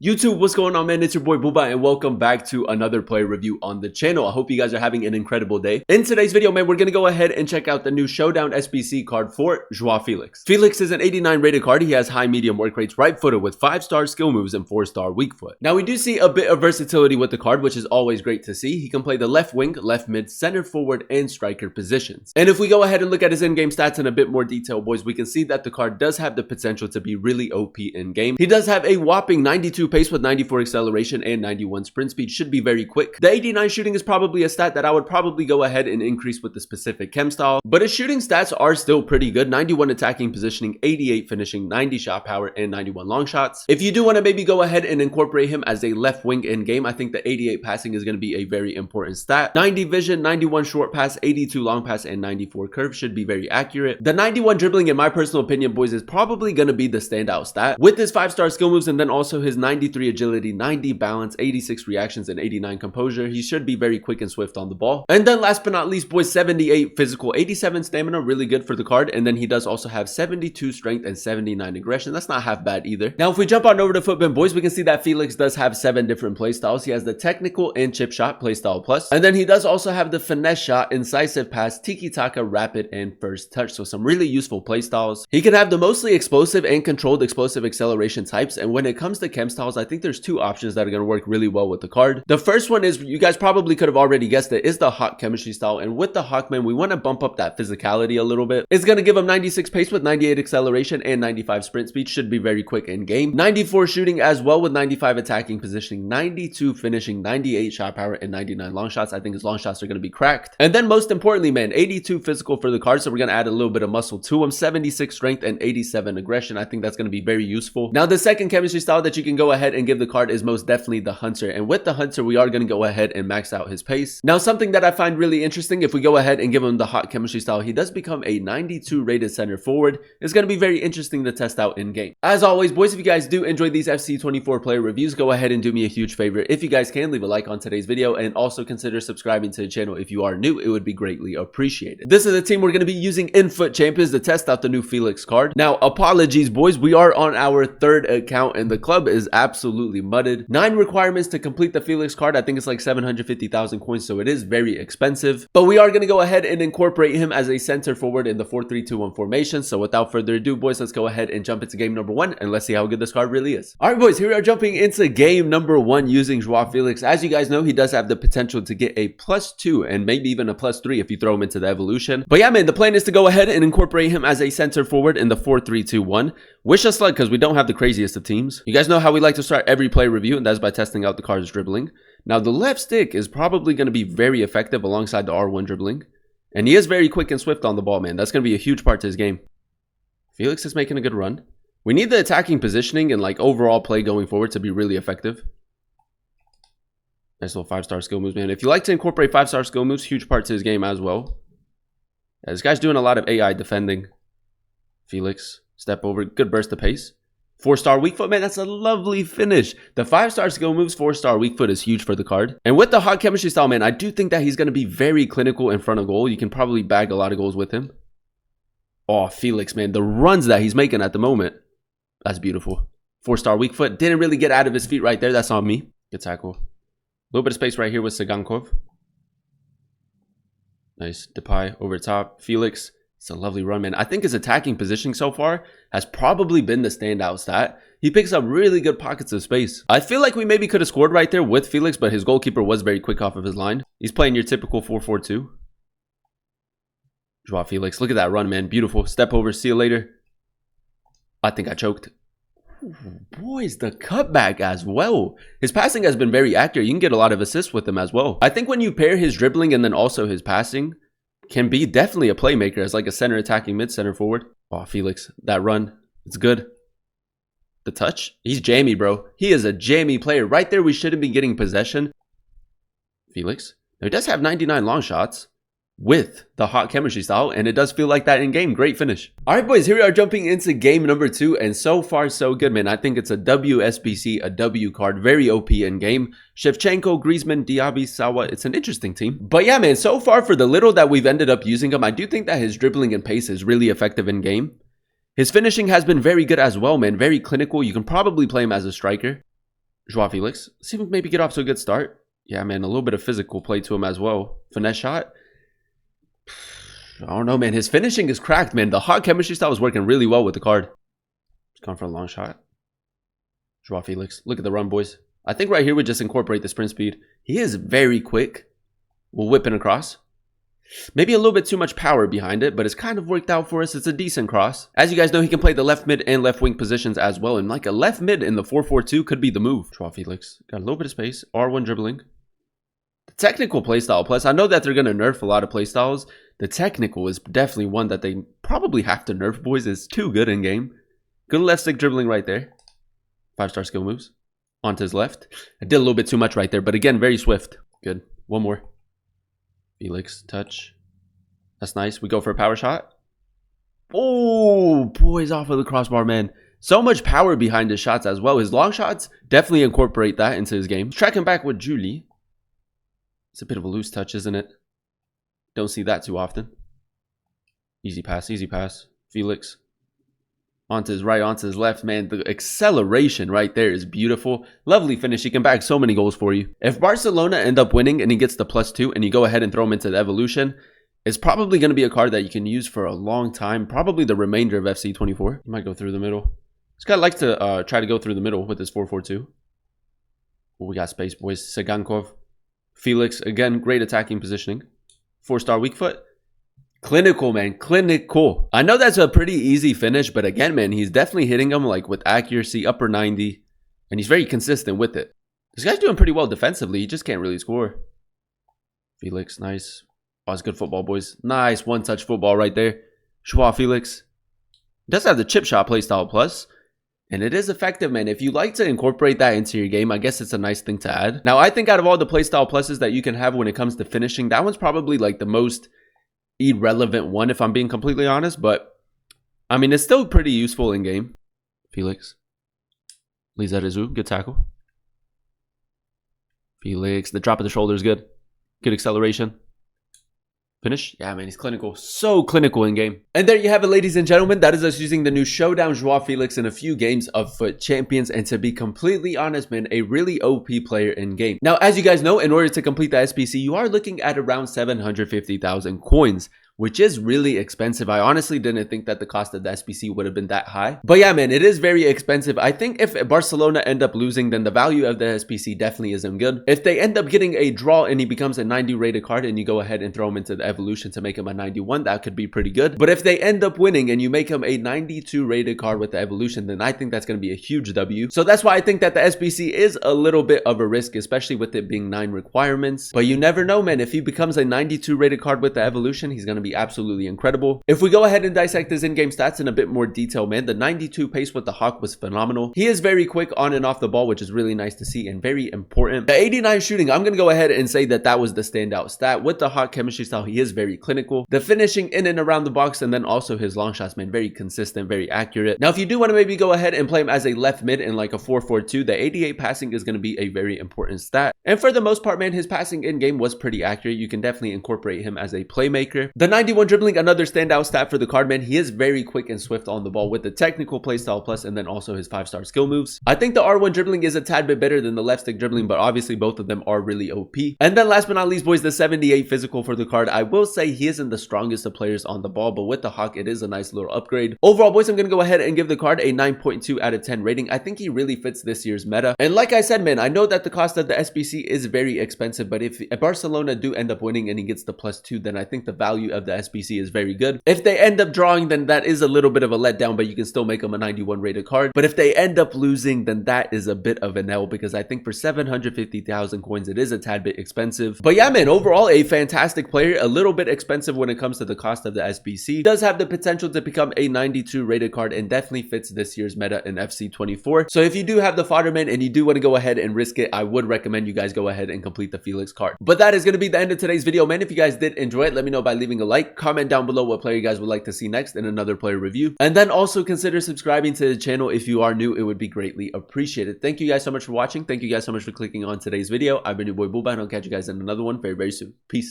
YouTube, what's going on, man? It's your boy Booba, and welcome back to another player review on the channel. I hope you guys are having an incredible day. In today's video, man, we're gonna go ahead and check out the new Showdown SBC card for Joao Felix. Felix is an 89 rated card. He has high medium work rates, right-footed with 5-star skill moves and 4-star weak foot. Now, we do see a bit of versatility with the card, which is always great to see. He can play the left wing, left mid, center forward, and striker positions. And if we go ahead and look at his in-game stats in a bit more detail, boys, we can see that the card does have the potential to be really OP in-game. He does have a whopping 92 pace with 94 acceleration and 91 sprint speed. Should be very quick. The 89 shooting is probably a stat that I would probably go ahead and increase with the specific chem style, but his shooting stats are still pretty good. 91 attacking positioning, 88 finishing, 90 shot power, and 91 long shots. If you do want to maybe go ahead and incorporate him as a left wing in game, I think the 88 passing is going to be a very important stat. 90 vision, 91 short pass, 82 long pass, and 94 curve should be very accurate. The 91 dribbling, in my personal opinion, boys, is probably going to be the standout stat with his 5-star skill moves, and then also his 93 agility, 90 balance, 86 reactions, and 89 composure. He should be very quick and swift on the ball. And then last but not least, boys, 78 physical, 87 stamina, really good for the card. And then he does also have 72 strength and 79 aggression. That's not half bad either. Now, if we jump on over to Footbin, boys, we can see that Felix does have 7 different playstyles. He has the technical and chip shot playstyle plus. And then he does also have the finesse shot, incisive pass, tiki-taka, rapid, and first touch. So some really useful playstyles. He can have the mostly explosive and controlled explosive acceleration types. And when it comes to chem styles, I think there's 2 options that are going to work really well with the card. The first one is, you guys probably could have already guessed it, is the hawk chemistry style. And with the hawkman, we want to bump up that physicality a little bit. It's going to give him 96 pace with 98 acceleration and 95 sprint speed. Should be very quick in game. 94 shooting as well with 95 attacking positioning, 92 finishing, 98 shot power, and 99 long shots. I think his long shots are going to be cracked. And then most importantly, man, 82 physical for the card. So we're going to add a little bit of muscle to him. 76 strength and 87 aggression. I think that's going to be very useful. Now, the second chemistry style that you can go ahead and give the card is most definitely the hunter. And with the hunter, we are going to go ahead and max out his pace. Now, something that I find really interesting, if we go ahead and give him the hot chemistry style, he does become a 92 rated center forward. It's going to be very interesting to test out in game. As always, boys, if you guys do enjoy these FC24 player reviews, go ahead and do me a huge favor. If you guys can, leave a like on today's video, and also consider subscribing to the channel if you are new. It would be greatly appreciated. This is the team we're going to be using in Foot Champions to test out the new Felix card. Now, apologies, boys, we are on our 3rd account and the club is absolutely mudded. 9 requirements to complete the Felix card. I think it's like 750,000 coins, so it is very expensive. But we are going to go ahead and incorporate him as a center forward in the 4-3-2-1 formation. So without further ado, boys, let's go ahead and jump into game number 1 and let's see how good this card really is. All right, boys, here we are jumping into game number 1 using Joao Felix. As you guys know, he does have the potential to get a +2 and maybe even a +3 if you throw him into the evolution. But yeah, man, the plan is to go ahead and incorporate him as a center forward in the 4-3-2-1. Wish us luck because we don't have the craziest of teams. You guys know how we like to start every play review, and that's by testing out the card's dribbling. Now, the left stick is probably going to be very effective alongside the R1 dribbling. And he is very quick and swift on the ball, man. That's going to be a huge part to his game. Felix is making a good run. We need the attacking positioning and like overall play going forward to be really effective. Nice little 5-star skill moves, man. If you like to incorporate 5-star skill moves, huge part to his game as well. Yeah, this guy's doing a lot of AI defending. Felix, step over, good burst of pace. 4-star weak foot, man, that's a lovely finish. The 5-star skill moves, 4-star weak foot is huge for the card. And with the hot chemistry style, man, I do think that he's going to be very clinical in front of goal. You can probably bag a lot of goals with him. Oh, Felix, man, the runs that he's making at the moment, that's beautiful. 4-star weak foot, didn't really get out of his feet right there. That's on me. Good tackle. A little bit of space right here with Sagankov. Nice. Depay over top. Felix. It's a lovely run, man. I think his attacking positioning so far has probably been the standout stat. He picks up really good pockets of space. I feel like we maybe could have scored right there with Felix, but his goalkeeper was very quick off of his line. He's playing your typical 4-4-2. Joao Felix. Look at that run, man. Beautiful. Step over. See you later. I think I choked. Ooh, boys, the cutback as well. His passing has been very accurate. You can get a lot of assists with him as well. I think when you pair his dribbling and then also his passing, can be definitely a playmaker as like a center attacking mid center forward. Oh, Felix, that run, it's good. The touch, he's jammy, bro. He is a jammy player. Right there, we shouldn't be getting possession. Felix, now he does have 99 long shots with the hot chemistry style, and it does feel like that in game. Great finish. All right, boys, here we are jumping into game number 2, and so far so good, man. I think it's a WSBC, a W card, very OP in game. Shevchenko, Griezmann, Diaby, Sawa. It's an interesting team, but yeah, man, so far for the little that we've ended up using him, I do think that his dribbling and pace is really effective in game. His finishing has been very good as well, man. Very clinical. You can probably play him as a striker. Joao Felix. See if we maybe get off to a good start. Yeah, man, a little bit of physical play to him as well. Finesse shot. I don't know, man. His finishing is cracked, man. The hot chemistry style is working really well with the card. He's gone for a long shot. Joao Felix. Look at the run, boys. I think right here we just incorporate the sprint speed. He is very quick. We'll whip it across. Maybe a little bit too much power behind it, but it's kind of worked out for us. It's a decent cross. As you guys know, he can play the left mid and left wing positions as well. And like a left mid in the 4-4-2 could be the move. Joao Felix. Got a little bit of space. R1 dribbling. The technical playstyle plus. I know that they're going to nerf a lot of playstyles. The technical is definitely one that they probably have to nerf, boys. It's too good in game. Good left stick dribbling right there. 5-star skill moves. Onto his left. I did a little bit too much right there, but again, very swift. Good. One more. Felix, touch. That's nice. We go for a power shot. Oh, boys, off of the crossbar, man. So much power behind his shots as well. His long shots definitely incorporate that into his game. Tracking back with Julie. It's a bit of a loose touch, isn't it? Don't see that too often. Easy pass, easy pass. Felix. Onto his right, onto his left, man. The acceleration right there is beautiful. Lovely finish. He can bag so many goals for you. If Barcelona end up winning and he gets the +2 and you go ahead and throw him into the evolution, it's probably going to be a card that you can use for a long time. Probably the remainder of FC 24. He might go through the middle. This guy likes to try to go through the middle with his 4-4-2. Oh, we got space, boys. Segankov. Felix, again, great attacking positioning. 4-star weak foot. Clinical, man. Clinical. I know that's a pretty easy finish, but again, man, he's definitely hitting them like with accuracy, upper 90, and he's very consistent with it. This guy's doing pretty well defensively. He just can't really score. Felix, nice. Oh, it's good football, boys. Nice one-touch football right there. Joao Felix. Does have the chip shot playstyle plus, and it is effective, man. If you like to incorporate that into your game, I guess it's a nice thing to add. Now, I think out of all the playstyle pluses that you can have when it comes to finishing, that one's probably like the most irrelevant one, if I'm being completely honest, but I mean, it's still pretty useful in game. Felix. Lizarezu, good tackle. Felix, the drop of the shoulder is good. Good acceleration. Finish? Yeah, man, he's clinical. So clinical in game. And there you have it, ladies and gentlemen. That is us using the new Showdown Joao Felix in a few games of FUT Champions. And to be completely honest, man, a really OP player in game. Now, as you guys know, in order to complete the SBC, you are looking at around 750,000 coins, which is really expensive. I honestly didn't think that the cost of the SBC would have been that high. But yeah, man, it is very expensive. I think if Barcelona end up losing, then the value of the SBC definitely isn't good. If they end up getting a draw and he becomes a 90 rated card and you go ahead and throw him into the evolution to make him a 91, that could be pretty good. But if they end up winning and you make him a 92 rated card with the evolution, then I think that's going to be a huge W. So that's why I think that the SBC is a little bit of a risk, especially with it being 9 requirements. But you never know, man. If he becomes a 92 rated card with the evolution, he's going to be absolutely incredible. If we go ahead and dissect his in-game stats in a bit more detail, man, the 92 pace with the Hawk was phenomenal. He is very quick on and off the ball, which is really nice to see and very important. The 89 shooting, I'm going to go ahead and say that that was the standout stat. With the Hawk chemistry style, he is very clinical. The finishing in and around the box, and then also his long shots, man, very consistent, very accurate. Now, if you do want to maybe go ahead and play him as a left mid in like a 4-4-2, the 88 passing is going to be a very important stat. And for the most part, man, his passing in game was pretty accurate. You can definitely incorporate him as a playmaker. The 91 dribbling, another standout stat for the card, man. He is very quick and swift on the ball with the technical playstyle plus, and then also his 5-star skill moves. I think the R1 dribbling is a tad bit better than the left stick dribbling, but obviously both of them are really OP. And then last but not least, boys, the 78 physical for the card. I will say he isn't the strongest of players on the ball, but with the Hawk, it is a nice little upgrade. Overall, boys, I'm going to go ahead and give the card a 9.2 out of 10 rating. I think he really fits this year's meta. And like I said, man, I know that the cost of the SBC is very expensive, but if Barcelona do end up winning and he gets the +2, then I think the value of the SBC is very good. If they end up drawing, then that is a little bit of a letdown, but you can still make them a 91 rated card. But if they end up losing, then that is a bit of an L, because I think for 750,000 coins, it is a tad bit expensive. But yeah, man, overall, a fantastic player. A little bit expensive when it comes to the cost of the SBC. Does have the potential to become a 92 rated card and definitely fits this year's meta in FC 24. So if you do have the fodder, man, and you do want to go ahead and risk it, I would recommend you guys go ahead and complete the Felix card. But that is going to be the end of today's video, man. If you guys did enjoy it, let me know by leaving a like. Comment down below what player you guys would like to see next in another player review. And then also consider subscribing to the channel if you are new. It would be greatly appreciated. Thank you guys so much for watching. Thank you guys so much for clicking on today's video. I've been your boy Booba, and I'll catch you guys in another one very, very soon. Peace.